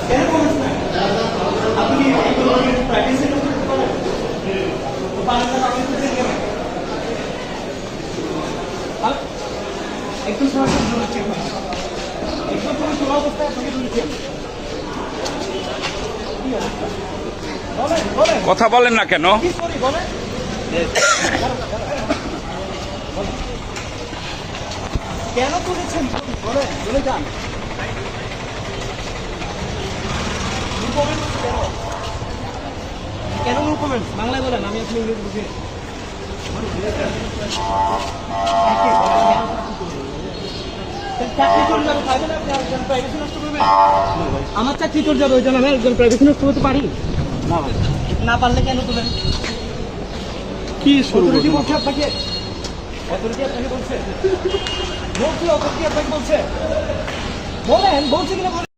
কেন কমেন্টস নাই? আপনি কি প্রাইভেসি করতে পারেন? তো পারেন না, আপনি তো কেন? একটু সরাসরি জোরে চেক করুন। একদম পুরো খোলা অবস্থায় আপনাকে জোরে চেক করুন। বলেন বলেন, কথা বলেন না কেন? কি সরি বলেন। কেন করেছেন বলেন, বলে যান। কেন নো কমেন্টস বাংলায় বলেন, আমি আপনি ইংরেজি বুঝি। চাকরি চলে যাবে, পারবেন আপনি একজন প্রাইভেসি নষ্ট করবেন? আমার চাকরি চলে যাবে, ওই জন্য আমি একজন প্রাইভেসি নষ্ট করতে পারি না ভাই। না পারলে কেন করবেন? কি শুরু অথরিটি বলছে আপনাকে, অথরিটি আপনাকে বলছে, বলছে অথরিটি আপনাকে বলছে, বলেন বলছে কিনা বলেন।